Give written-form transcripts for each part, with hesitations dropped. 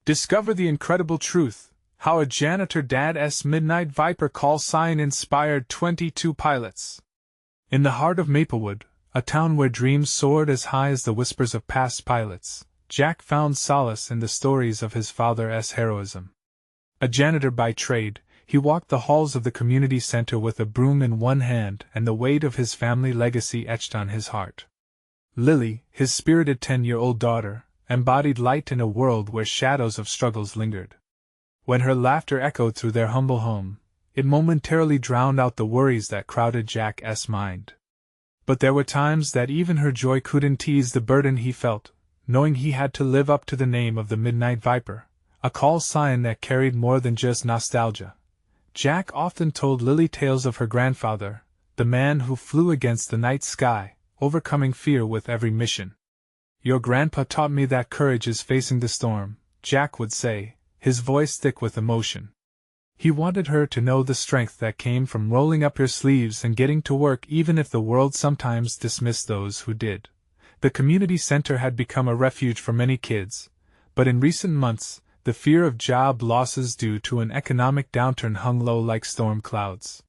Discover the incredible truth, how a janitor dad's Midnight Viper call sign inspired 22 pilots. In the heart of Maplewood, a town where dreams soared as high as the whispers of past pilots, Jack found solace in the stories of his father's heroism. A janitor by trade, he walked the halls of the community center with a broom in one hand and the weight of his family legacy etched on his heart. Lily, his spirited 10-year-old daughter, embodied light in a world where shadows of struggles lingered. When her laughter echoed through their humble home, it momentarily drowned out the worries that crowded Jack's mind. But there were times that even her joy couldn't ease the burden he felt, knowing he had to live up to the name of the Midnight Viper, a call sign that carried more than just nostalgia. Jack often told Lily tales of her grandfather, the man who flew against the night sky, overcoming fear with every mission. "Your grandpa taught me that courage is facing the storm," Jack would say, his voice thick with emotion. He wanted her to know the strength that came from rolling up your sleeves and getting to work even if the world sometimes dismissed those who did. The community center had become a refuge for many kids, but in recent months, the fear of job losses due to an economic downturn hung low like storm clouds.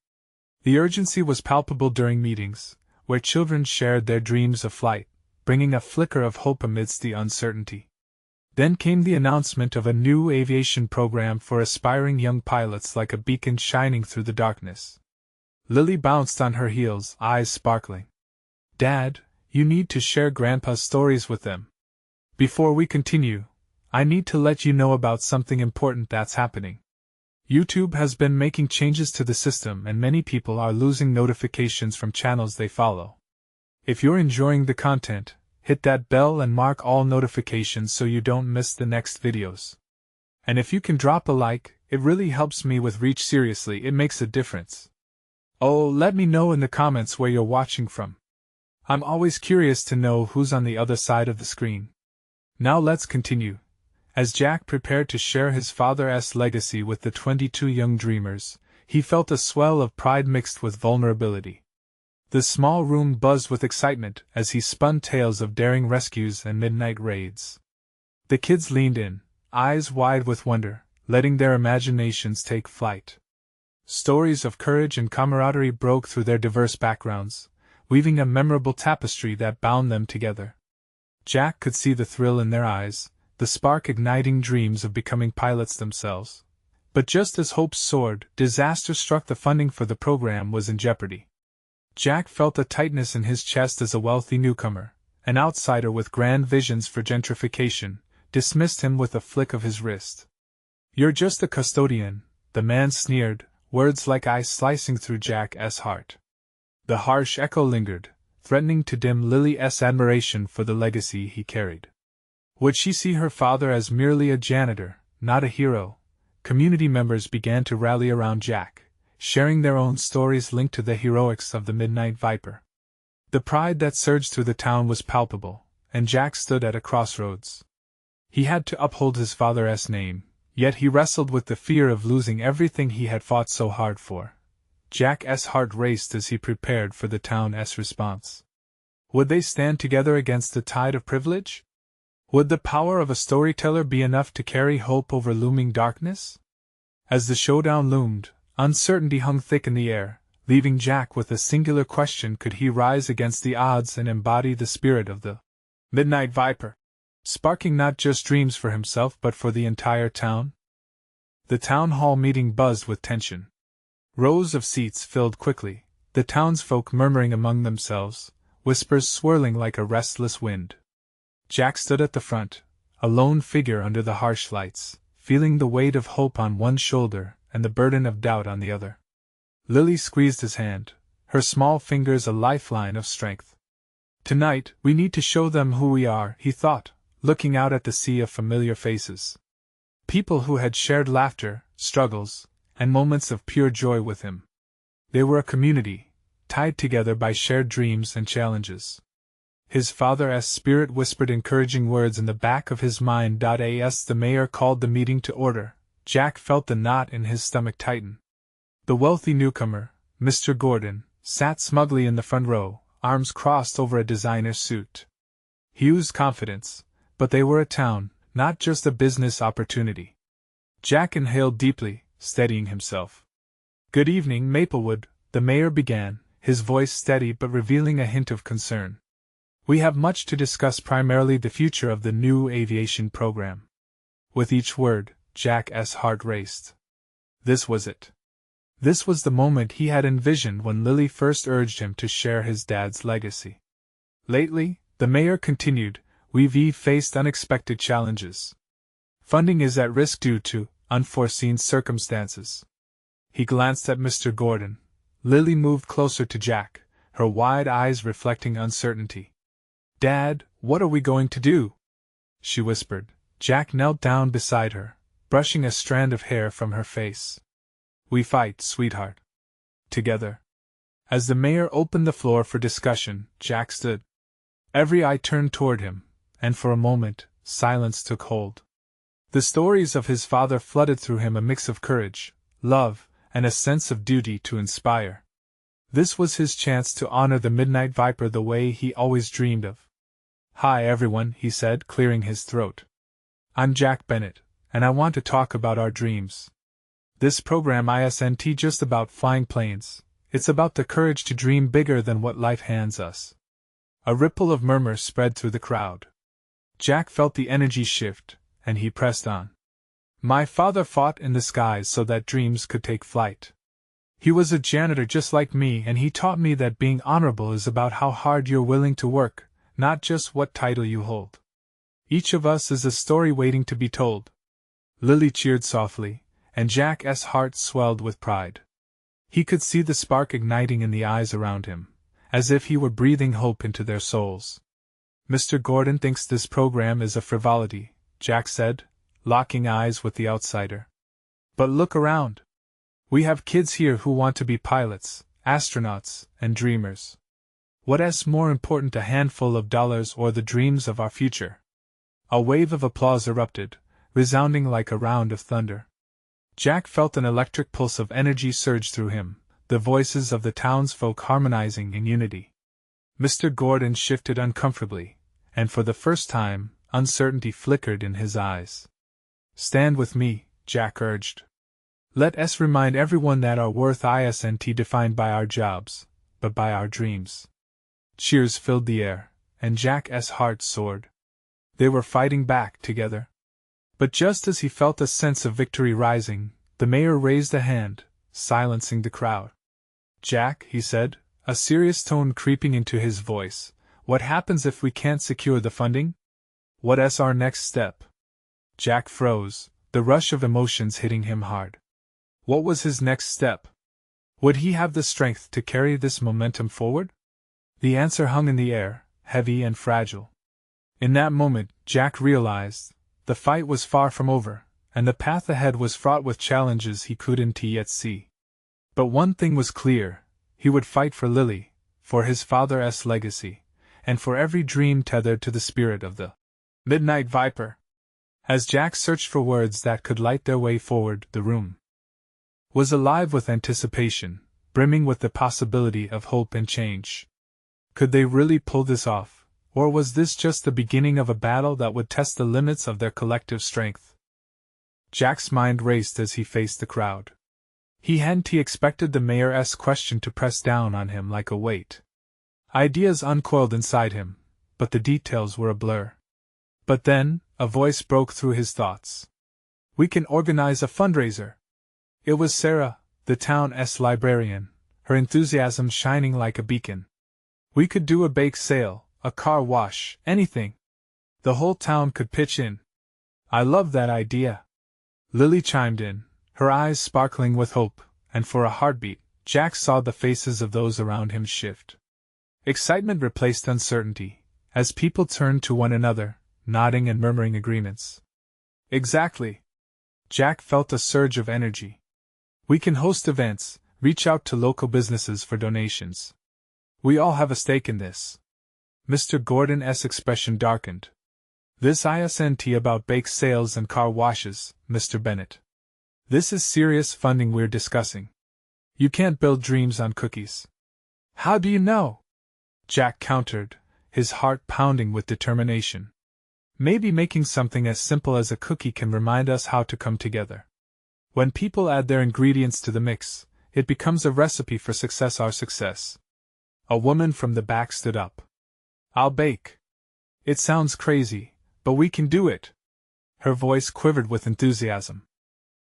The urgency was palpable during meetings, where children shared their dreams of flight, bringing a flicker of hope amidst the uncertainty. Then came the announcement of a new aviation program for aspiring young pilots like a beacon shining through the darkness. Lily bounced on her heels, eyes sparkling. "Dad, you need to share Grandpa's stories with them. Before we continue, I need to let you know about something important that's happening. YouTube has been making changes to the system and many people are losing notifications from channels they follow. If you're enjoying the content, hit that bell and mark all notifications so you don't miss the next videos. And if you can drop a like, it really helps me with reach. Seriously, it makes a difference. Oh, let me know in the comments where you're watching from. I'm always curious to know who's on the other side of the screen. Now let's continue. As Jack prepared to share his father's legacy with the 22 young dreamers, he felt a swell of pride mixed with vulnerability. The small room buzzed with excitement as he spun tales of daring rescues and midnight raids. The kids leaned in, eyes wide with wonder, letting their imaginations take flight. Stories of courage and camaraderie broke through their diverse backgrounds, weaving a memorable tapestry that bound them together. Jack could see the thrill in their eyes, the spark igniting dreams of becoming pilots themselves. But just as hopes soared, disaster struck. The funding for the program was in jeopardy. Jack felt a tightness in his chest as a wealthy newcomer, an outsider with grand visions for gentrification, dismissed him with a flick of his wrist. "You're just a custodian," the man sneered, words like ice slicing through Jack's heart. The harsh echo lingered, threatening to dim Lily's admiration for the legacy he carried. Would she see her father as merely a janitor, not a hero? Community members began to rally around Jack, sharing their own stories linked to the heroics of the Midnight Viper. The pride that surged through the town was palpable, and Jack stood at a crossroads. He had to uphold his father's name, yet he wrestled with the fear of losing everything he had fought so hard for. Jack's heart raced as he prepared for the town's response. Would they stand together against the tide of privilege? Would the power of a storyteller be enough to carry hope over looming darkness? As the showdown loomed, uncertainty hung thick in the air, leaving Jack with a singular question: could he rise against the odds and embody the spirit of the Midnight Viper, sparking not just dreams for himself but for the entire town? The town hall meeting buzzed with tension. Rows of seats filled quickly, the townsfolk murmuring among themselves, whispers swirling like a restless wind. Jack stood at the front, a lone figure under the harsh lights, feeling the weight of hope on one shoulder and the burden of doubt on the other. Lily squeezed his hand, her small fingers a lifeline of strength. "Tonight, we need to show them who we are," he thought, looking out at the sea of familiar faces. People who had shared laughter, struggles, and moments of pure joy with him. They were a community, tied together by shared dreams and challenges. His father's spirit whispered encouraging words in the back of his mind. As the mayor called the meeting to order, Jack felt the knot in his stomach tighten. The wealthy newcomer, Mr. Gordon, sat smugly in the front row, arms crossed over a designer suit. He oozed confidence, but they were a town, not just a business opportunity. Jack inhaled deeply, steadying himself. "Good evening, Maplewood," the mayor began, his voice steady but revealing a hint of concern. "We have much to discuss, primarily the future of the new aviation program." With each word, Jack's heart raced. This was it. This was the moment he had envisioned when Lily first urged him to share his dad's legacy. "Lately," the mayor continued, "we've faced unexpected challenges. Funding is at risk due to unforeseen circumstances." He glanced at Mr. Gordon. Lily moved closer to Jack, her wide eyes reflecting uncertainty. "Dad, what are we going to do?" she whispered. Jack knelt down beside her, brushing a strand of hair from her face. "We fight, sweetheart. Together." As the mayor opened the floor for discussion, Jack stood. Every eye turned toward him, and for a moment, silence took hold. The stories of his father flooded through him, a mix of courage, love, and a sense of duty to inspire. This was his chance to honor the Midnight Viper the way he always dreamed of. "Hi everyone," he said, clearing his throat. "I'm Jack Bennett, and I want to talk about our dreams. This program isn't just about flying planes, it's about the courage to dream bigger than what life hands us." A ripple of murmur spread through the crowd. Jack felt the energy shift, and he pressed on. "My father fought in the skies so that dreams could take flight. He was a janitor just like me, and he taught me that being honorable is about how hard you're willing to work, not just what title you hold. Each of us is a story waiting to be told." Lily cheered softly, and Jack's heart swelled with pride. He could see the spark igniting in the eyes around him, as if he were breathing hope into their souls. "Mr. Gordon thinks this program is a frivolity," Jack said, locking eyes with the outsider. "But look around. We have kids here who want to be pilots, astronauts, and dreamers. What's more important, a handful of dollars or the dreams of our future?" A wave of applause erupted, resounding like a round of thunder. Jack felt an electric pulse of energy surge through him, the voices of the townsfolk harmonizing in unity. Mr. Gordon shifted uncomfortably, and for the first time, uncertainty flickered in his eyes. "Stand with me," Jack urged. "Let us remind everyone that our worth isn't defined by our jobs, but by our dreams." Cheers filled the air, and Jack's heart soared. They were fighting back together. But just as he felt a sense of victory rising, the mayor raised a hand, silencing the crowd. "Jack," he said, a serious tone creeping into his voice, "what happens if we can't secure the funding? What's our next step?" Jack froze, the rush of emotions hitting him hard. What was his next step? Would he have the strength to carry this momentum forward? The answer hung in the air, heavy and fragile. In that moment, Jack realized the fight was far from over, and the path ahead was fraught with challenges he couldn't yet see. But one thing was clear: he would fight for Lily, for his father's legacy, and for every dream tethered to the spirit of the Midnight Viper. As Jack searched for words that could light their way forward, the room was alive with anticipation, brimming with the possibility of hope and change. Could they really pull this off, or was this just the beginning of a battle that would test the limits of their collective strength? Jack's mind raced as he faced the crowd. He hadn't expected the mayor's question to press down on him like a weight. Ideas uncoiled inside him, but the details were a blur. But then, a voice broke through his thoughts. "We can organize a fundraiser." It was Sarah, the town's librarian, her enthusiasm shining like a beacon. "We could do a bake sale, a car wash, anything. The whole town could pitch in." "I love that idea," Lily chimed in, her eyes sparkling with hope, and for a heartbeat, Jack saw the faces of those around him shift. Excitement replaced uncertainty, as people turned to one another, nodding and murmuring agreements. "Exactly." Jack felt a surge of energy. "We can host events, reach out to local businesses for donations. We all have a stake in this." Mr. Gordon's expression darkened. "This isn't about bake sales and car washes, Mr. Bennett. This is serious funding we're discussing. You can't build dreams on cookies." "How do you know?" Jack countered, his heart pounding with determination. Maybe making something as simple as a cookie can remind us how to come together. When people add their ingredients to the mix, it becomes a recipe for success. Our success. A woman from the back stood up. I'll bake. It sounds crazy, but we can do it. Her voice quivered with enthusiasm.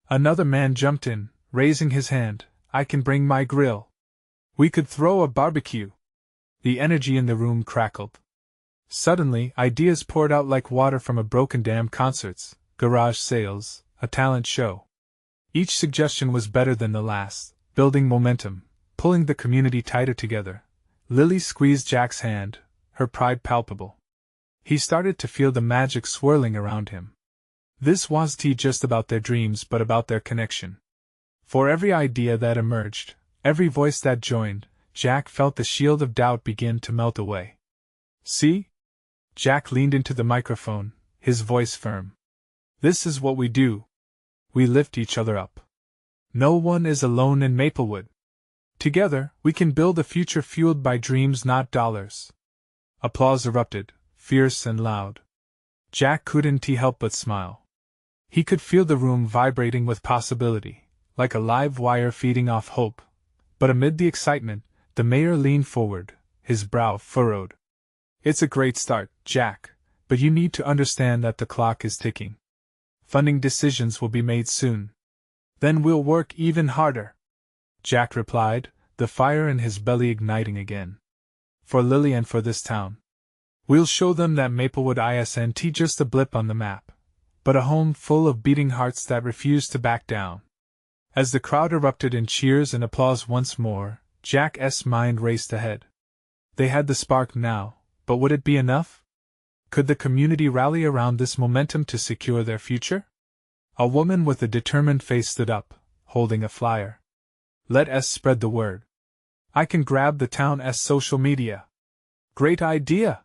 Another man jumped in, raising his hand. I can bring my grill. We could throw a barbecue. The energy in the room crackled. Suddenly, ideas poured out like water from a broken dam. Concerts, garage sales, a talent show. Each suggestion was better than the last, building momentum, pulling the community tighter together. Lily squeezed Jack's hand, her pride palpable. He started to feel the magic swirling around him. This wasn't just about their dreams but about their connection. For every idea that emerged, every voice that joined, Jack felt the shield of doubt begin to melt away. See? Jack leaned into the microphone, his voice firm. This is what we do. We lift each other up. No one is alone in Maplewood. Together, we can build a future fueled by dreams, not dollars. Applause erupted, fierce and loud. Jack couldn't help but smile. He could feel the room vibrating with possibility, like a live wire feeding off hope. But amid the excitement, the mayor leaned forward, his brow furrowed. It's a great start, Jack, but you need to understand that the clock is ticking. Funding decisions will be made soon. Then we'll work even harder. Jack replied, the fire in his belly igniting again. For Lily and for this town. We'll show them that Maplewood isn't just a blip on the map, but a home full of beating hearts that refuse to back down. As the crowd erupted in cheers and applause once more, Jack's mind raced ahead. They had the spark now, but would it be enough? Could the community rally around this momentum to secure their future? A woman with a determined face stood up, holding a flyer. Let us spread the word. I can grab the town's social media. Great idea!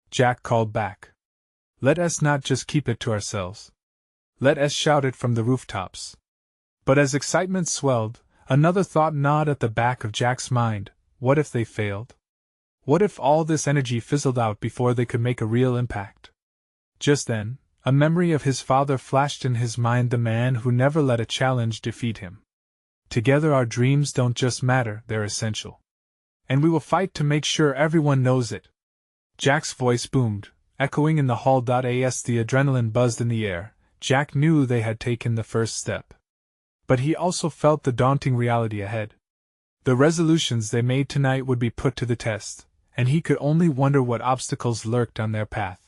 Jack called back. Let us not just keep it to ourselves. Let us shout it from the rooftops. But as excitement swelled, another thought gnawed at the back of Jack's mind. What if they failed? What if all this energy fizzled out before they could make a real impact? Just then, a memory of his father flashed in his mind, the man who never let a challenge defeat him. Together our dreams don't just matter, they're essential. And we will fight to make sure everyone knows it. Jack's voice boomed, echoing in the hall. As the adrenaline buzzed in the air, Jack knew they had taken the first step. But he also felt the daunting reality ahead. The resolutions they made tonight would be put to the test, and he could only wonder what obstacles lurked on their path.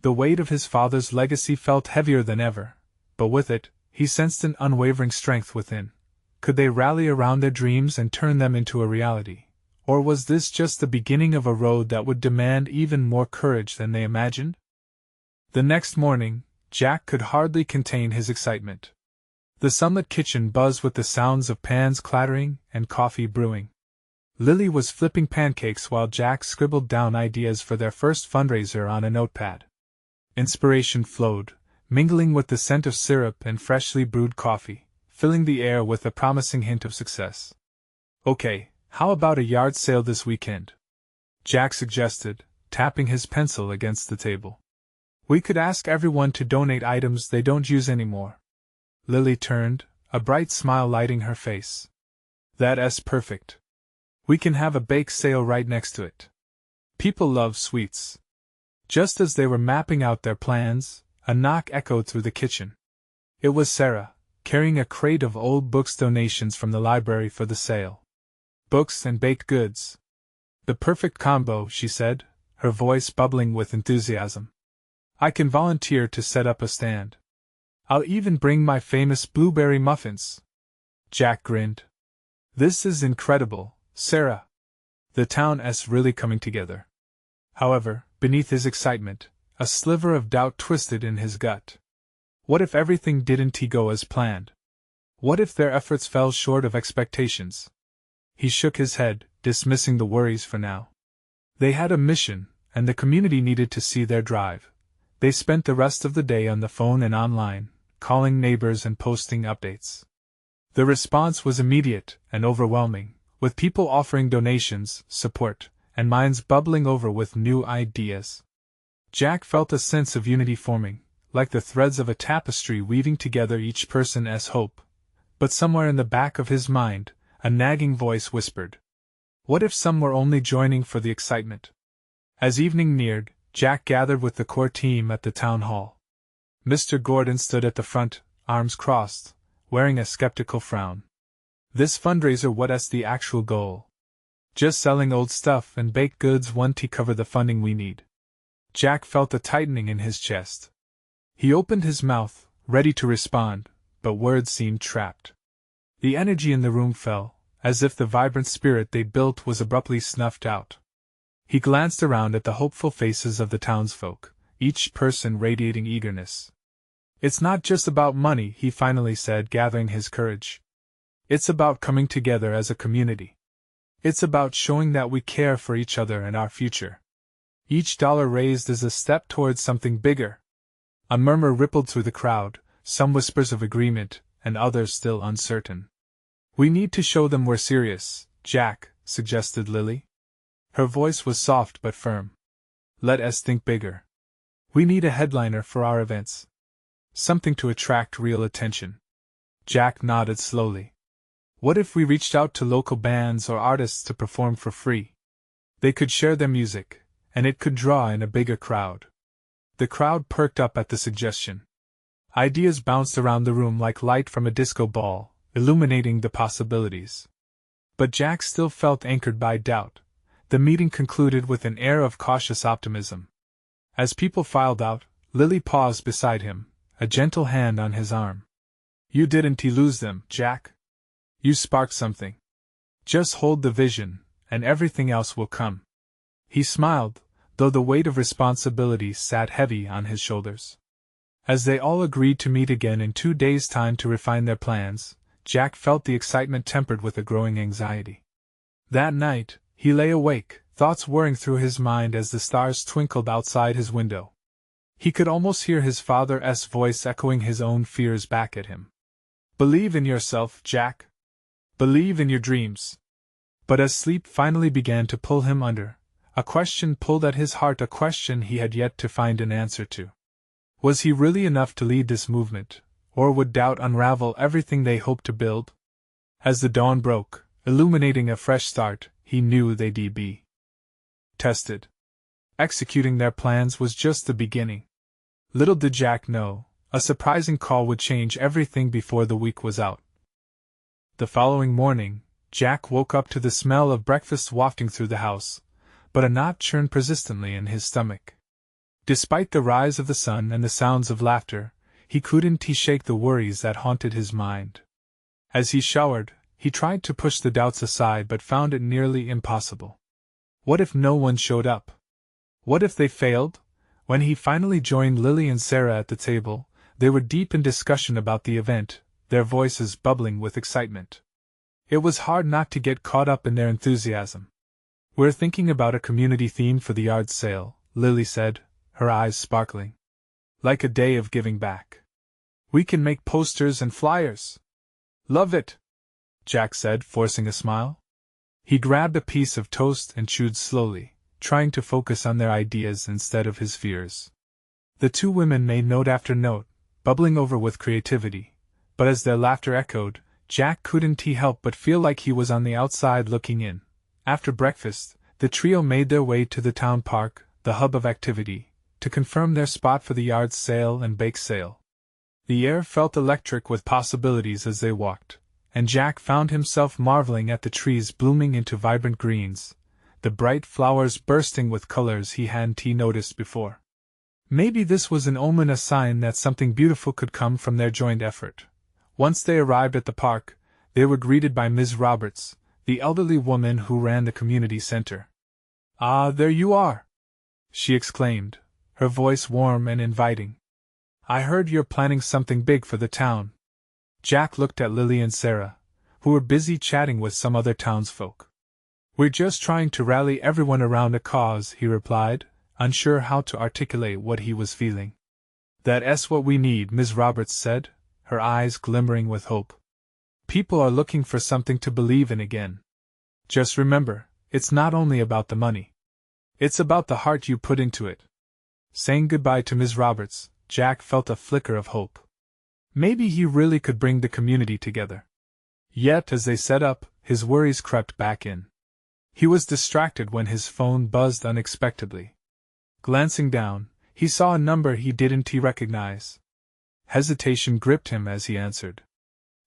The weight of his father's legacy felt heavier than ever, but with it, he sensed an unwavering strength within. Could they rally around their dreams and turn them into a reality? Or was this just the beginning of a road that would demand even more courage than they imagined? The next morning, Jack could hardly contain his excitement. The sunlit kitchen buzzed with the sounds of pans clattering and coffee brewing. Lily was flipping pancakes while Jack scribbled down ideas for their first fundraiser on a notepad. Inspiration flowed, mingling with the scent of syrup and freshly brewed coffee, filling the air with a promising hint of success. Okay, how about a yard sale this weekend? Jack suggested, tapping his pencil against the table. We could ask everyone to donate items they don't use anymore. Lily turned, a bright smile lighting her face. That's perfect. We can have a bake sale right next to it. People love sweets. Just as they were mapping out their plans, a knock echoed through the kitchen. It was Sarah, carrying a crate of old books, donations from the library for the sale. Books and baked goods. The perfect combo, she said, her voice bubbling with enthusiasm. I can volunteer to set up a stand. I'll even bring my famous blueberry muffins. Jack grinned. This is incredible, Sarah. The town's really coming together. However, beneath his excitement, a sliver of doubt twisted in his gut. What if everything didn't go as planned? What if their efforts fell short of expectations? He shook his head, dismissing the worries for now. They had a mission, and the community needed to see their drive. They spent the rest of the day on the phone and online, calling neighbors and posting updates. The response was immediate and overwhelming, with people offering donations, support, and minds bubbling over with new ideas. Jack felt a sense of unity forming, like the threads of a tapestry weaving together each person's hope. But somewhere in the back of his mind, a nagging voice whispered, what if some were only joining for the excitement? As evening neared, Jack gathered with the core team at the town hall. Mr. Gordon stood at the front, arms crossed, wearing a skeptical frown. This fundraiser, what's the actual goal? Just selling old stuff and baked goods won't cover the funding we need. Jack felt a tightening in his chest. He opened his mouth, ready to respond, but words seemed trapped. The energy in the room fell, as if the vibrant spirit they built was abruptly snuffed out. He glanced around at the hopeful faces of the townsfolk, each person radiating eagerness. It's not just about money, he finally said, gathering his courage. It's about coming together as a community. It's about showing that we care for each other and our future. Each dollar raised is a step towards something bigger. A murmur rippled through the crowd, some whispers of agreement, and others still uncertain. We need to show them we're serious, Jack, suggested Lily. Her voice was soft but firm. Let us think bigger. We need a headliner for our events. Something to attract real attention. Jack nodded slowly. What if we reached out to local bands or artists to perform for free? They could share their music, and it could draw in a bigger crowd. The crowd perked up at the suggestion. Ideas bounced around the room like light from a disco ball, illuminating the possibilities. But Jack still felt anchored by doubt. The meeting concluded with an air of cautious optimism. As people filed out, Lily paused beside him, a gentle hand on his arm. You didn't lose them, Jack. You sparked something. Just hold the vision, and everything else will come. He smiled, though the weight of responsibility sat heavy on his shoulders. As they all agreed to meet again in 2 days' time to refine their plans, Jack felt the excitement tempered with a growing anxiety. That night, he lay awake, thoughts whirring through his mind as the stars twinkled outside his window. He could almost hear his father's voice echoing his own fears back at him. Believe in yourself, Jack. Believe in your dreams. But as sleep finally began to pull him under, a question pulled at his heart, a question he had yet to find an answer to. Was he really enough to lead this movement, or would doubt unravel everything they hoped to build? As the dawn broke, illuminating a fresh start, he knew they'd be tested. Executing their plans was just the beginning. Little did Jack know, a surprising call would change everything before the week was out. The following morning, Jack woke up to the smell of breakfast wafting through the house, but a knot churned persistently in his stomach. Despite the rise of the sun and the sounds of laughter, he couldn't shake the worries that haunted his mind. As he showered, he tried to push the doubts aside but found it nearly impossible. What if no one showed up? What if they failed? When he finally joined Lily and Sarah at the table, they were deep in discussion about the event, their voices bubbling with excitement. It was hard not to get caught up in their enthusiasm. We're thinking about a community theme for the yard sale, Lily said, her eyes sparkling. Like a day of giving back. We can make posters and flyers. Love it, Jack said, forcing a smile. He grabbed a piece of toast and chewed slowly, trying to focus on their ideas instead of his fears. The two women made note after note, bubbling over with creativity, but as their laughter echoed, Jack couldn't help but feel like he was on the outside looking in. After breakfast, the trio made their way to the town park, the hub of activity, to confirm their spot for the yard sale and bake sale. The air felt electric with possibilities as they walked, and Jack found himself marveling at the trees blooming into vibrant greens, the bright flowers bursting with colors he hadn't noticed before. Maybe this was an omen, a sign that something beautiful could come from their joint effort. Once they arrived at the park, they were greeted by Ms. Roberts, the elderly woman who ran the community center. "Ah, there you are!" she exclaimed, her voice warm and inviting. "I heard you're planning something big for the town." Jack looked at Lily and Sarah, who were busy chatting with some other townsfolk. "We're just trying to rally everyone around a cause," he replied, unsure how to articulate what he was feeling. "That's what we need," Ms. Roberts said, her eyes glimmering with hope. "People are looking for something to believe in again. Just remember, it's not only about the money. It's about the heart you put into it." Saying goodbye to Ms. Roberts, Jack felt a flicker of hope. Maybe he really could bring the community together. Yet as they set up, his worries crept back in. He was distracted when his phone buzzed unexpectedly. Glancing down, he saw a number he didn't recognize. Hesitation gripped him as he answered.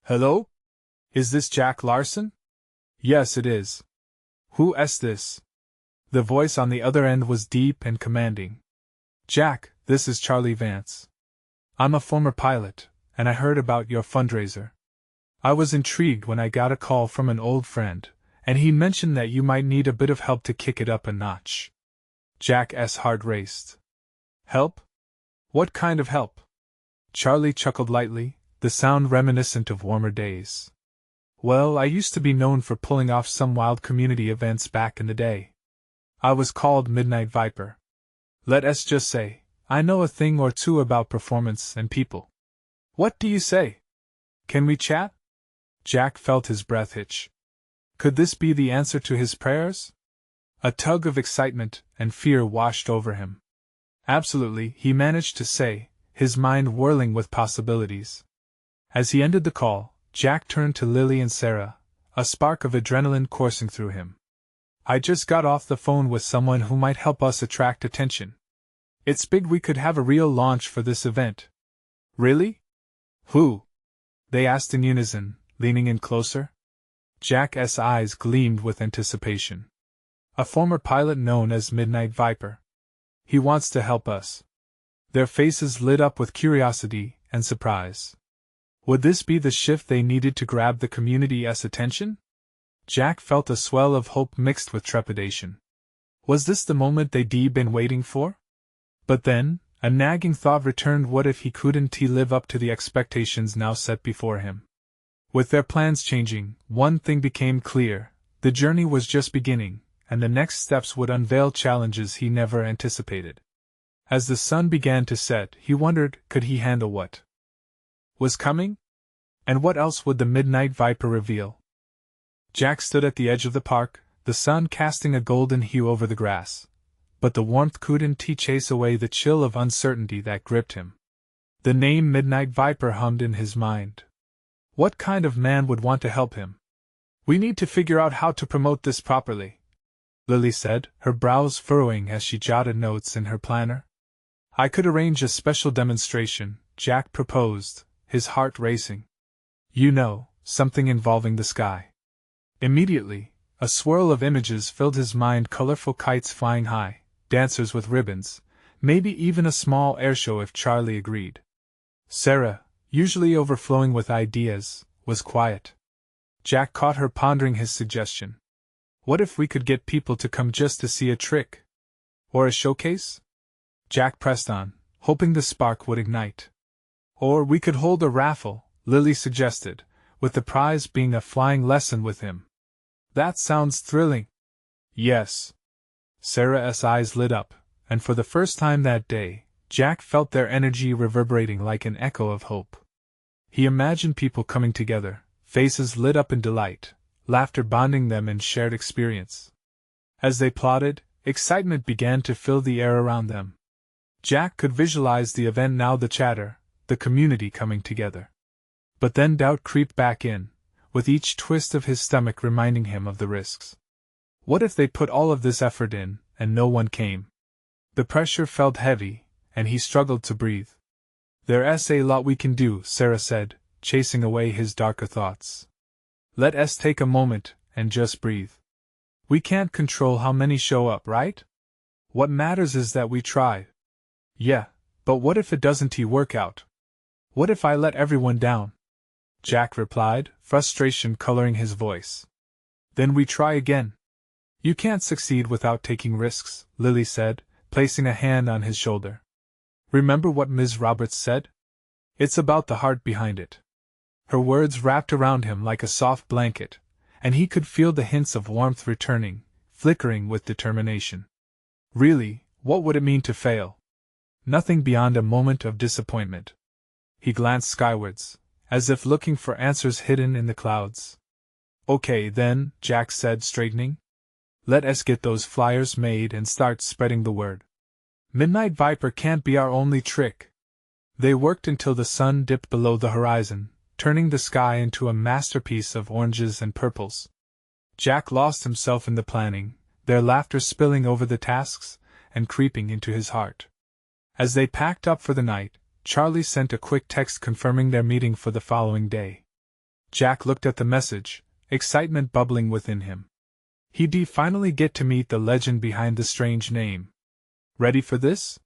Hello? Is this Jack Larson? Yes, it is. Who's this? The voice on the other end was deep and commanding. Jack, this is Charlie Vance. I'm a former pilot, and I heard about your fundraiser. I was intrigued when I got a call from an old friend, and he mentioned that you might need a bit of help to kick it up a notch. Jack's heart raced. Help? What kind of help? Charlie chuckled lightly, the sound reminiscent of warmer days. Well, I used to be known for pulling off some wild community events back in the day. I was called Midnight Viper. Let's just say, I know a thing or two about performance and people. What do you say? Can we chat? Jack felt his breath hitch. Could this be the answer to his prayers? A tug of excitement and fear washed over him. Absolutely, he managed to say, his mind whirling with possibilities. As he ended the call, Jack turned to Lily and Sarah, a spark of adrenaline coursing through him. I just got off the phone with someone who might help us attract attention. It's big, we could have a real launch for this event. Really? Who? They asked in unison, leaning in closer. Jack's eyes gleamed with anticipation. A former pilot known as Midnight Viper. He wants to help us. Their faces lit up with curiosity and surprise. Would this be the shift they needed to grab the community's attention? Jack felt a swell of hope mixed with trepidation. Was this the moment they'd been waiting for? But then, a nagging thought returned: what if he couldn't live up to the expectations now set before him? With their plans changing, one thing became clear: the journey was just beginning, and the next steps would unveil challenges he never anticipated. As the sun began to set, he wondered, could he handle what was coming? And what else would the Midnight Viper reveal? Jack stood at the edge of the park, the sun casting a golden hue over the grass. But the warmth couldn't chase away the chill of uncertainty that gripped him. The name Midnight Viper hummed in his mind. What kind of man would want to help him? We need to figure out how to promote this properly, Lily said, her brows furrowing as she jotted notes in her planner. I could arrange a special demonstration, Jack proposed, his heart racing. You know, something involving the sky. Immediately, a swirl of images filled his mind: colorful kites flying high, dancers with ribbons, maybe even a small airshow if Charlie agreed. Sarah, usually overflowing with ideas, was quiet. Jack caught her pondering his suggestion. What if we could get people to come just to see a trick? Or a showcase? Jack pressed on, hoping the spark would ignite. Or we could hold a raffle, Lily suggested, with the prize being a flying lesson with him. That sounds thrilling. Yes. Sarah's eyes lit up, and for the first time that day, Jack felt their energy reverberating like an echo of hope. He imagined people coming together, faces lit up in delight, laughter bonding them in shared experience. As they plotted, excitement began to fill the air around them. Jack could visualize the event now: the chatter, the community coming together. But then doubt creeped back in, with each twist of his stomach reminding him of the risks. What if they put all of this effort in, and no one came? The pressure felt heavy, and he struggled to breathe. There's a lot we can do, Sarah said, chasing away his darker thoughts. Let's take a moment, and just breathe. We can't control how many show up, right? What matters is that we try. Yeah, but what if it doesn't work out? What if I let everyone down? Jack replied, frustration coloring his voice. Then we try again. You can't succeed without taking risks, Lily said, placing a hand on his shoulder. Remember what Ms. Roberts said? It's about the heart behind it. Her words wrapped around him like a soft blanket, and he could feel the hints of warmth returning, flickering with determination. Really, what would it mean to fail? Nothing beyond a moment of disappointment. He glanced skywards, as if looking for answers hidden in the clouds. Okay then, Jack said, straightening. Let's get those flyers made and start spreading the word. Midnight Viper can't be our only trick. They worked until the sun dipped below the horizon, turning the sky into a masterpiece of oranges and purples. Jack lost himself in the planning, their laughter spilling over the tasks and creeping into his heart. As they packed up for the night, Charlie sent a quick text confirming their meeting for the following day. Jack looked at the message, excitement bubbling within him. He'd finally get to meet the legend behind the strange name. Ready for this?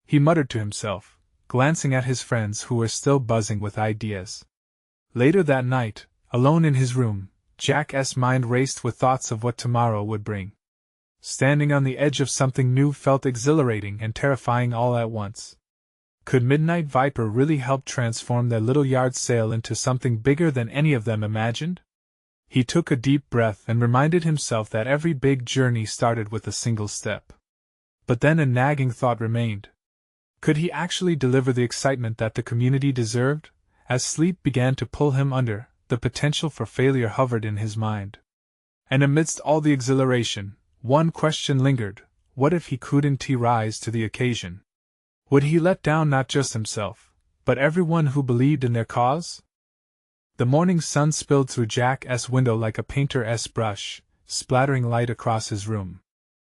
He muttered to himself, glancing at his friends who were still buzzing with ideas. Later that night, alone in his room, Jack's mind raced with thoughts of what tomorrow would bring. Standing on the edge of something new felt exhilarating and terrifying all at once. Could Midnight Viper really help transform their little yard sale into something bigger than any of them imagined? He took a deep breath and reminded himself that every big journey started with a single step. But then a nagging thought remained. Could he actually deliver the excitement that the community deserved? As sleep began to pull him under, the potential for failure hovered in his mind. And amidst all the exhilaration, one question lingered: what if he couldn't rise to the occasion? Would he let down not just himself, but everyone who believed in their cause? The morning sun spilled through Jack's window like a painter's brush, splattering light across his room.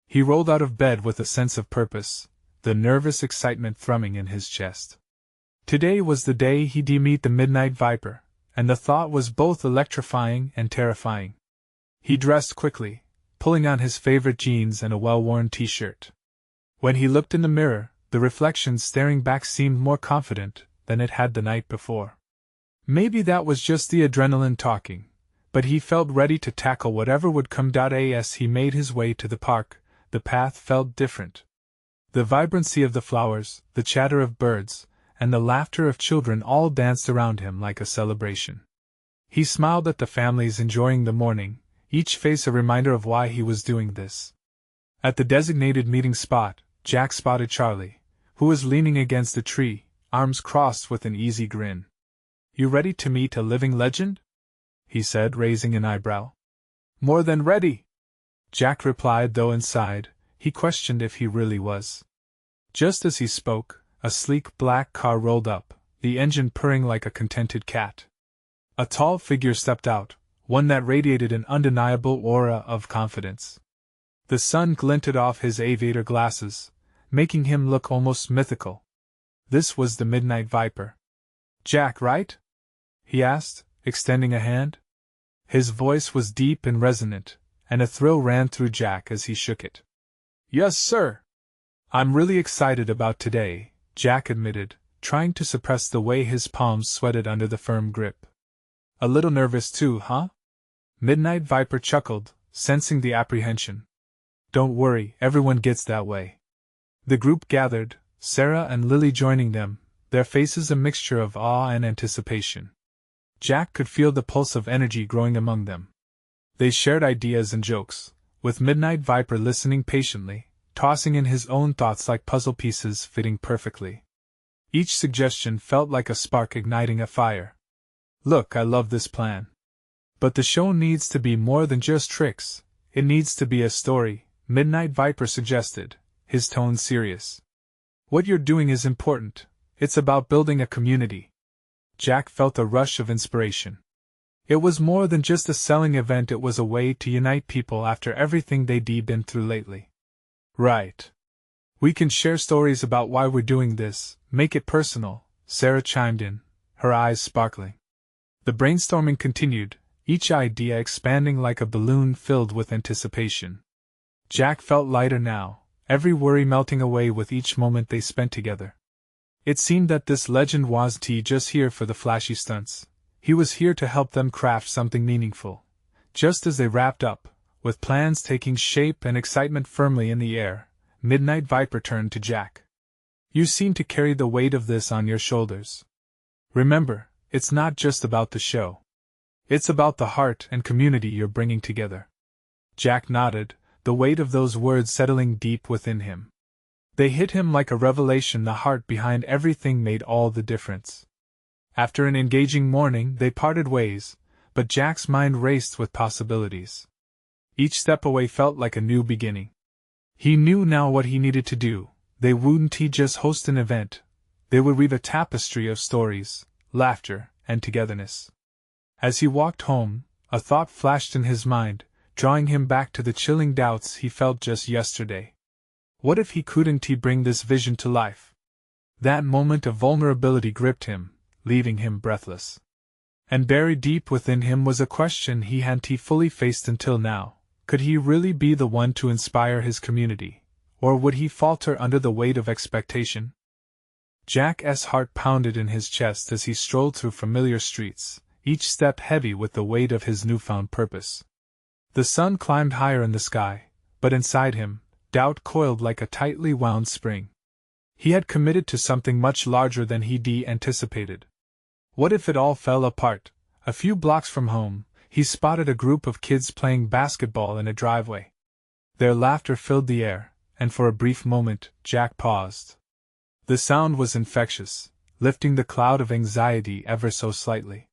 He rolled out of bed with a sense of purpose, the nervous excitement thrumming in his chest. Today was the day he'd meet the Midnight Viper, and the thought was both electrifying and terrifying. He dressed quickly, pulling on his favorite jeans and a well-worn t-shirt. When he looked in the mirror, the reflection staring back seemed more confident than it had the night before. Maybe that was just the adrenaline talking, but he felt ready to tackle whatever would come. As he made his way to the park, the path felt different. The vibrancy of the flowers, the chatter of birds, and the laughter of children all danced around him like a celebration. He smiled at the families enjoying the morning, each face a reminder of why he was doing this. At the designated meeting spot, Jack spotted Charlie, who was leaning against a tree, arms crossed with an easy grin. "You ready to meet a living legend?" he said, raising an eyebrow. "More than ready," Jack replied, though inside, he questioned if he really was. Just as he spoke, a sleek black car rolled up, the engine purring like a contented cat. A tall figure stepped out, one that radiated an undeniable aura of confidence. The sun glinted off his aviator glasses, making him look almost mythical. This was the Midnight Viper. "Jack, right?" he asked, extending a hand. His voice was deep and resonant, and a thrill ran through Jack as he shook it. "Yes, sir." "I'm really excited about today," Jack admitted, trying to suppress the way his palms sweated under the firm grip. "A little nervous too, huh?" Midnight Viper chuckled, sensing the apprehension. "Don't worry, everyone gets that way." The group gathered, Sarah and Lily joining them, their faces a mixture of awe and anticipation. Jack could feel the pulse of energy growing among them. They shared ideas and jokes, with Midnight Viper listening patiently, tossing in his own thoughts like puzzle pieces fitting perfectly. Each suggestion felt like a spark igniting a fire. "Look, I love this plan. But the show needs to be more than just tricks, it needs to be a story," Midnight Viper suggested, his tone serious. "What you're doing is important, it's about building a community." Jack felt a rush of inspiration. It was more than just a selling event, it was a way to unite people after everything they'd been through lately. "Right. We can share stories about why we're doing this, make it personal," Sarah chimed in, her eyes sparkling. The brainstorming continued, each idea expanding like a balloon filled with anticipation. Jack felt lighter now, every worry melting away with each moment they spent together. It seemed that this legend wasn't just here for the flashy stunts, he was here to help them craft something meaningful. Just as they wrapped up, with plans taking shape and excitement firmly in the air, Midnight Viper turned to Jack. "You seem to carry the weight of this on your shoulders. Remember, it's not just about the show. It's about the heart and community you're bringing together." Jack nodded, the weight of those words settling deep within him. They hit him like a revelation, the heart behind everything made all the difference. After an engaging morning, they parted ways, but Jack's mind raced with possibilities. Each step away felt like a new beginning. He knew now what he needed to do, They wouldn't just host an event, they would weave a tapestry of stories, laughter, and togetherness. As he walked home, a thought flashed in his mind, drawing him back to the chilling doubts he felt just yesterday. What if he couldn't bring this vision to life? That moment of vulnerability gripped him, leaving him breathless. And buried deep within him was a question he hadn't fully faced until now. Could he really be the one to inspire his community, or would he falter under the weight of expectation? Jack's heart pounded in his chest as he strolled through familiar streets, each step heavy with the weight of his newfound purpose. The sun climbed higher in the sky, but inside him, doubt coiled like a tightly wound spring. He had committed to something much larger than he'd anticipated. What if it all fell apart? A few blocks from home, he spotted a group of kids playing basketball in a driveway. Their laughter filled the air, and for a brief moment, Jack paused. The sound was infectious, lifting the cloud of anxiety ever so slightly.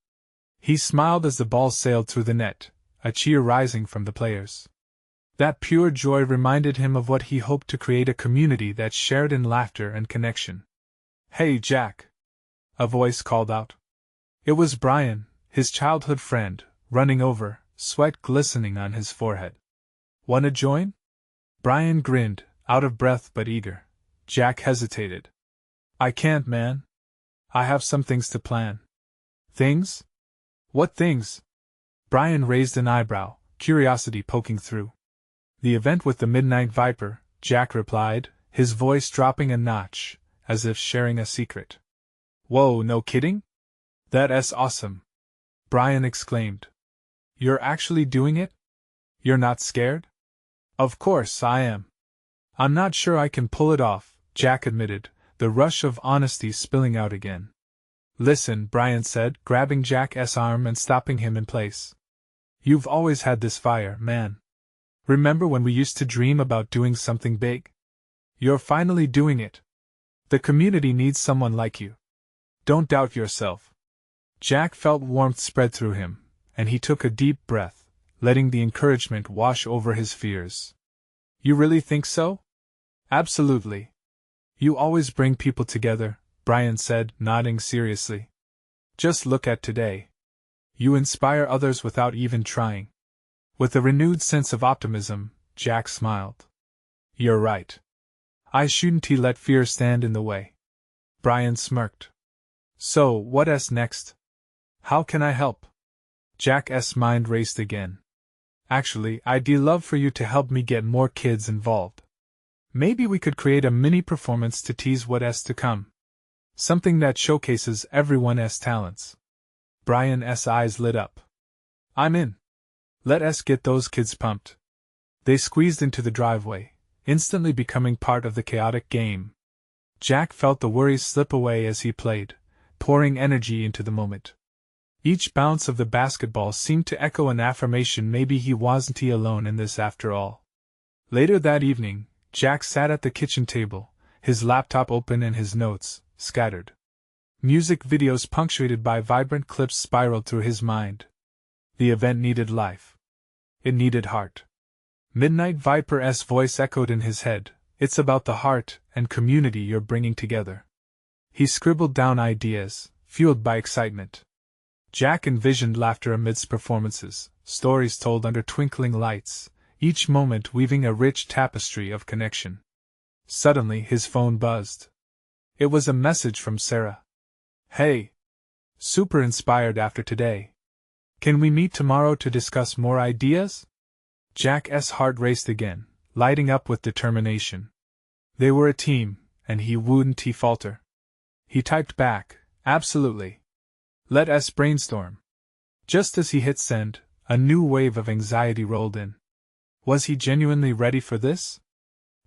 He smiled as the ball sailed through the net, a cheer rising from the players. That pure joy reminded him of what he hoped to create, a community that shared in laughter and connection. "Hey, Jack!" a voice called out. It was Brian, his childhood friend, running over, sweat glistening on his forehead. "Wanna join?" Brian grinned, out of breath but eager. Jack hesitated. "I can't, man. I have some things to plan." "Things? What things?" Brian raised an eyebrow, curiosity poking through. "The event with the Midnight Viper," Jack replied, his voice dropping a notch, as if sharing a secret. "Whoa, no kidding? That's awesome!" Brian exclaimed. "You're actually doing it? You're not scared?" "Of course I am. I'm not sure I can pull it off," Jack admitted, the rush of honesty spilling out again. "Listen," Brian said, grabbing Jack's arm and stopping him in place. "You've always had this fire, man. Remember when we used to dream about doing something big? You're finally doing it. The community needs someone like you. Don't doubt yourself." Jack felt warmth spread through him, and he took a deep breath, letting the encouragement wash over his fears. "You really think so?" "Absolutely. You always bring people together," Brian said, nodding seriously. "Just look at today. You inspire others without even trying." With a renewed sense of optimism, Jack smiled. "You're right. I shouldn't let fear stand in the way." Brian smirked. "So, what's next? How can I help?" Jack's mind raced again. "Actually, I'd love for you to help me get more kids involved. Maybe we could create a mini performance to tease what's to come. Something that showcases everyone's talents." Brian's eyes lit up. "I'm in. Let's get those kids pumped." They squeezed into the driveway, instantly becoming part of the chaotic game. Jack felt the worries slip away as he played, pouring energy into the moment. Each bounce of the basketball seemed to echo an affirmation maybe he wasn't alone in this after all. Later that evening, Jack sat at the kitchen table, his laptop open and his notes scattered. Music videos punctuated by vibrant clips spiraled through his mind. The event needed life. It needed heart. Midnight Viper's voice echoed in his head. "It's about the heart and community you're bringing together." He scribbled down ideas, fueled by excitement. Jack envisioned laughter amidst performances, stories told under twinkling lights, each moment weaving a rich tapestry of connection. Suddenly his phone buzzed. It was a message from Sarah. "Hey! Super inspired after today. Can we meet tomorrow to discuss more ideas?" Jack's heart raced again, lighting up with determination. They were a team, and he wouldn't falter. He typed back, "Absolutely. Let's brainstorm." Just as he hit send, a new wave of anxiety rolled in. Was he genuinely ready for this?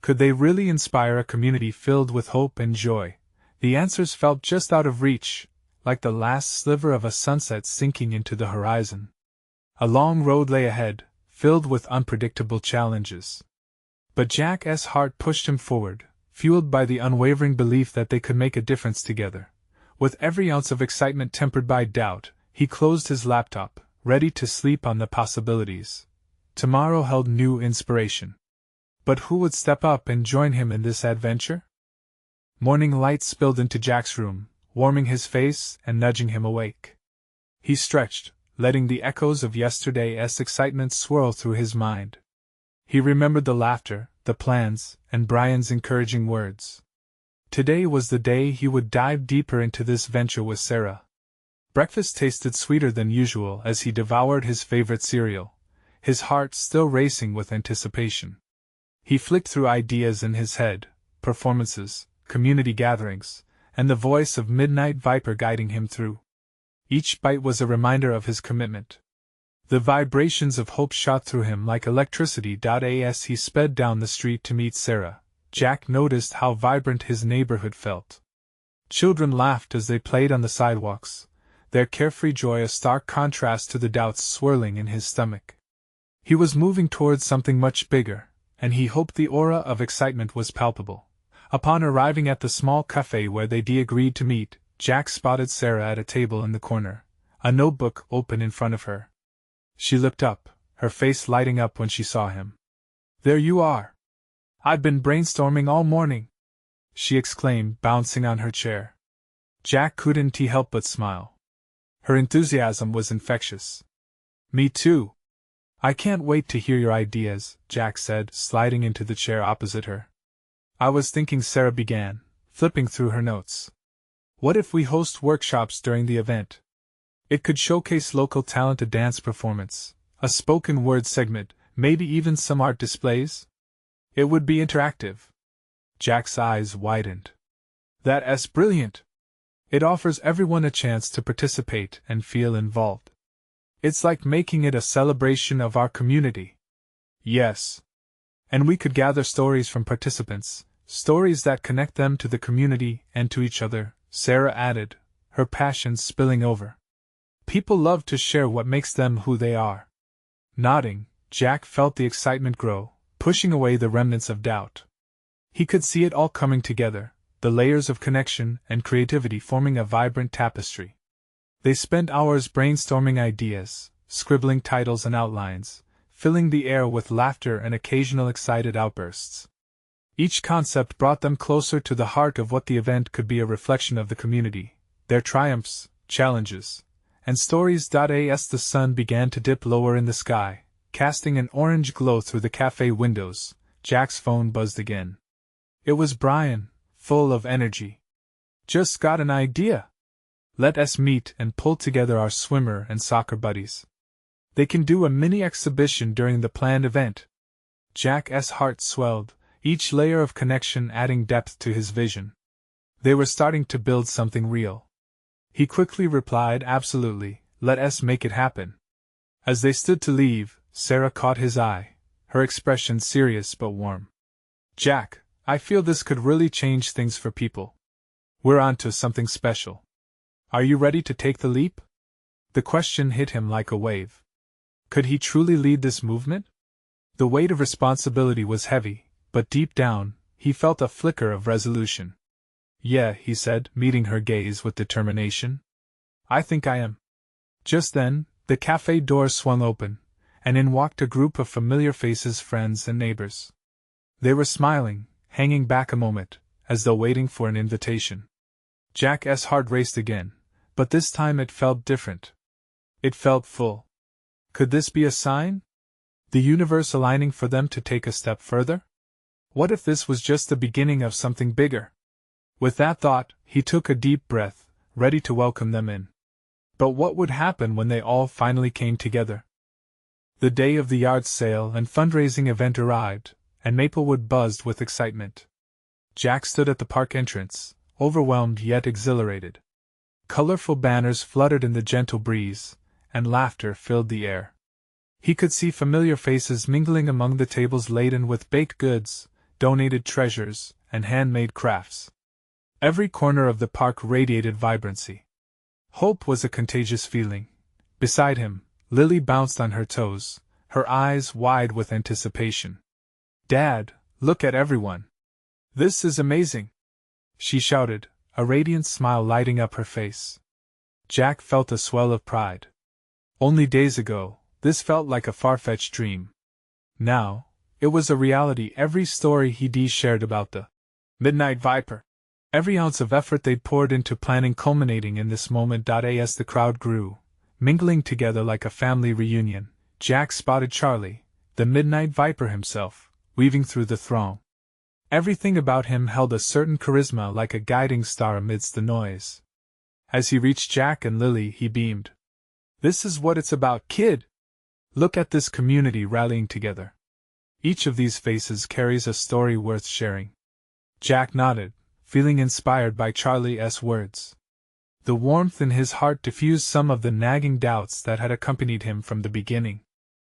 Could they really inspire a community filled with hope and joy? The answers felt just out of reach, like the last sliver of a sunset sinking into the horizon. A long road lay ahead, filled with unpredictable challenges. But Jack's heart pushed him forward, fueled by the unwavering belief that they could make a difference together. With every ounce of excitement tempered by doubt, he closed his laptop, ready to sleep on the possibilities. Tomorrow held new inspiration. But who would step up and join him in this adventure? Morning light spilled into Jack's room, warming his face and nudging him awake. He stretched, letting the echoes of yesterday's excitement swirl through his mind. He remembered the laughter, the plans, and Brian's encouraging words. Today was the day he would dive deeper into this venture with Sarah. Breakfast tasted sweeter than usual as he devoured his favorite cereal, his heart still racing with anticipation. He flicked through ideas in his head, performances, community gatherings, and the voice of Midnight Viper guiding him through. Each bite was a reminder of his commitment. The vibrations of hope shot through him like electricity. As he sped down the street to meet Sarah, Jack noticed how vibrant his neighborhood felt. Children laughed as they played on the sidewalks, their carefree joy a stark contrast to the doubts swirling in his stomach. He was moving towards something much bigger, and he hoped the aura of excitement was palpable. Upon arriving at the small cafe where they agreed to meet, Jack spotted Sarah at a table in the corner, a notebook open in front of her. She looked up, her face lighting up when she saw him. "There you are! I've been brainstorming all morning!" she exclaimed, bouncing on her chair. Jack couldn't help but smile. Her enthusiasm was infectious. "Me too! I can't wait to hear your ideas," Jack said, sliding into the chair opposite her. "I was thinking," Sarah began, flipping through her notes. "What if we host workshops during the event? It could showcase local talent, a dance performance, a spoken word segment, maybe even some art displays. It would be interactive." Jack's eyes widened. "That's brilliant! It offers everyone a chance to participate and feel involved. It's like making it a celebration of our community." "Yes. And we could gather stories from participants, stories that connect them to the community and to each other," Sarah added, her passion spilling over. "People love to share what makes them who they are." Nodding, Jack felt the excitement grow, pushing away the remnants of doubt. He could see it all coming together, the layers of connection and creativity forming a vibrant tapestry. They spent hours brainstorming ideas, scribbling titles and outlines, filling the air with laughter and occasional excited outbursts. Each concept brought them closer to the heart of what the event could be, a reflection of the community, their triumphs, challenges, and stories. As the sun began to dip lower in the sky, casting an orange glow through the cafe windows, Jack's phone buzzed again. It was Brian, full of energy. "Just got an idea. Let us meet and pull together our swimmer and soccer buddies. They can do a mini exhibition during the planned event." Jack's heart swelled, each layer of connection adding depth to his vision. They were starting to build something real. He quickly replied, "Absolutely, let us make it happen." As they stood to leave, Sarah caught his eye, her expression serious but warm. "Jack, I feel this could really change things for people. We're on to something special. Are you ready to take the leap?" The question hit him like a wave. Could he truly lead this movement? The weight of responsibility was heavy, but deep down, he felt a flicker of resolution. "Yeah," he said, meeting her gaze with determination. "I think I am." Just then, the cafe door swung open, and in walked a group of familiar faces, friends and neighbors. They were smiling, hanging back a moment, as though waiting for an invitation. Jack's heart raced again, but this time it felt different. It felt full. Could this be a sign? The universe aligning for them to take a step further? What if this was just the beginning of something bigger? With that thought, he took a deep breath, ready to welcome them in. But what would happen when they all finally came together? The day of the yard sale and fundraising event arrived, and Maplewood buzzed with excitement. Jack stood at the park entrance, overwhelmed yet exhilarated. Colorful banners fluttered in the gentle breeze, and laughter filled the air. He could see familiar faces mingling among the tables laden with baked goods, donated treasures, and handmade crafts. Every corner of the park radiated vibrancy. Hope was a contagious feeling. Beside him, Lily bounced on her toes, her eyes wide with anticipation. "Dad, look at everyone! This is amazing!" she shouted, a radiant smile lighting up her face. Jack felt a swell of pride. Only days ago, this felt like a far-fetched dream. Now, it was a reality. Every story he'd shared about the Midnight Viper Every ounce of effort they'd poured into planning culminating in this moment. As the crowd grew, mingling together like a family reunion, Jack spotted Charlie, the Midnight Viper himself, weaving through the throng. Everything about him held a certain charisma, like a guiding star amidst the noise. As he reached Jack and Lily, he beamed. "This is what it's about, kid! Look at this community rallying together. Each of these faces carries a story worth sharing." Jack nodded, feeling inspired by Charlie's words. The warmth in his heart diffused some of the nagging doubts that had accompanied him from the beginning.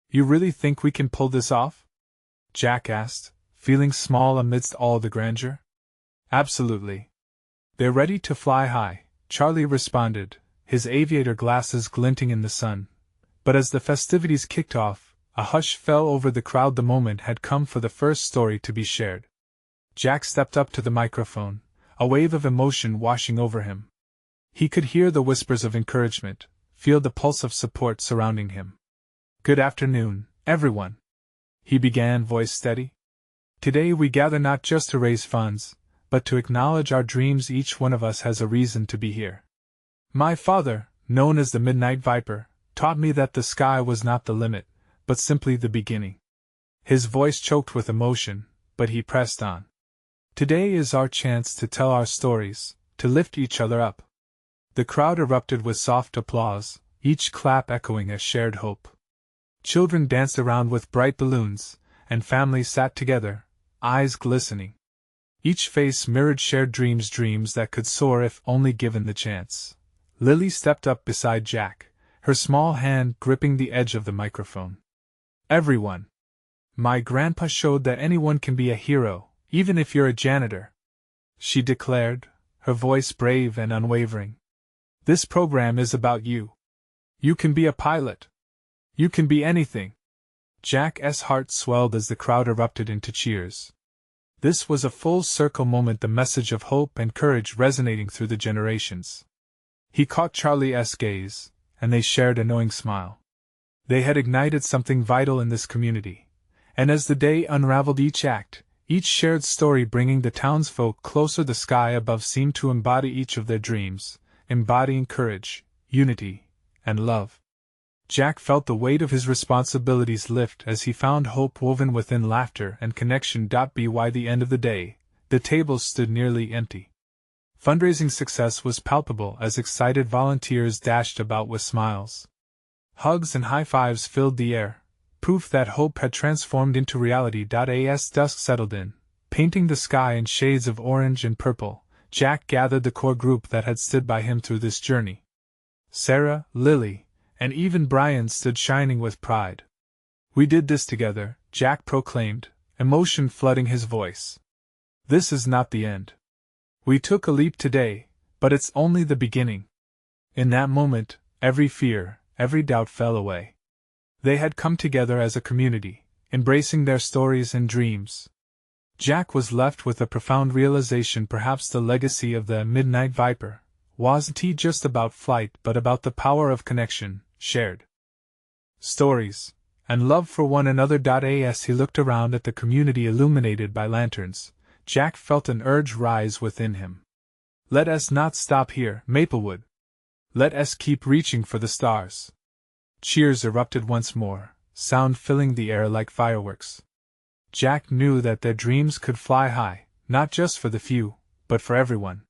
"You really think we can pull this off?" Jack asked, feeling small amidst all the grandeur. "Absolutely. They're ready to fly high," Charlie responded, his aviator glasses glinting in the sun. But as the festivities kicked off, a hush fell over the crowd. The moment had come for the first story to be shared. Jack stepped up to the microphone, a wave of emotion washing over him. He could hear the whispers of encouragement, feel the pulse of support surrounding him. "Good afternoon, everyone," he began, voice steady. "Today we gather not just to raise funds, but to acknowledge our dreams. Each one of us has a reason to be here. My father, known as the Midnight Viper, taught me that the sky was not the limit, but simply the beginning." His voice choked with emotion, but he pressed on. "Today is our chance to tell our stories, to lift each other up." The crowd erupted with soft applause, each clap echoing a shared hope. Children danced around with bright balloons, and families sat together, eyes glistening. Each face mirrored shared dreams that could soar if only given the chance. Lily stepped up beside Jack, her small hand gripping the edge of the microphone. "Everyone! My grandpa showed that anyone can be a hero, even if you're a janitor," she declared, her voice brave and unwavering. "This program is about you. You can be a pilot. You can be anything." Jack's heart swelled as the crowd erupted into cheers. This was a full-circle moment, the message of hope and courage resonating through the generations. He caught Charlie's gaze, and they shared a knowing smile. They had ignited something vital in this community, and as the day unraveled each act, each shared story bringing the townsfolk closer, the sky above seemed to embody each of their dreams, embodying courage, unity, and love. Jack felt the weight of his responsibilities lift as he found hope woven within laughter and connection. By the end of the day, the tables stood nearly empty. Fundraising success was palpable as excited volunteers dashed about with smiles. Hugs and high-fives filled the air, proof that hope had transformed into reality. As dusk settled in, painting the sky in shades of orange and purple, Jack gathered the core group that had stood by him through this journey. Sarah, Lily, and even Brian stood shining with pride. "We did this together," Jack proclaimed, emotion flooding his voice. "This is not the end. We took a leap today, but it's only the beginning." In that moment, every fear, every doubt fell away. They had come together as a community, embracing their stories and dreams. Jack was left with a profound realization. Perhaps the legacy of the Midnight Viper wasn't just about flight, but about the power of connection, shared stories, and love for one another. As he looked around at the community illuminated by lanterns, Jack felt an urge rise within him. Let us not stop here, Maplewood. Let us keep reaching for the stars. Cheers erupted once more, sound filling the air like fireworks. Jack knew that their dreams could fly high, not just for the few, but for everyone.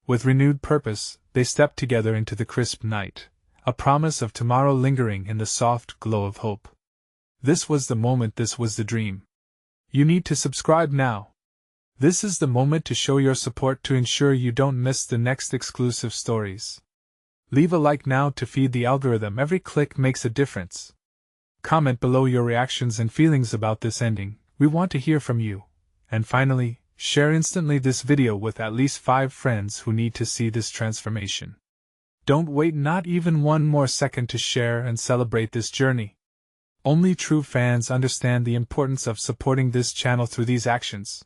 With renewed purpose, they stepped together into the crisp night, a promise of tomorrow lingering in the soft glow of hope. This was the moment, this was the dream. You need to subscribe now. This is the moment to show your support to ensure you don't miss the next exclusive stories. Leave a like now to feed the algorithm. Every click makes a difference. Comment below your reactions and feelings about this ending. We want to hear from you. And finally, share instantly this video with at least 5 friends who need to see this transformation. Don't wait not even one more second to share and celebrate this journey. Only true fans understand the importance of supporting this channel through these actions.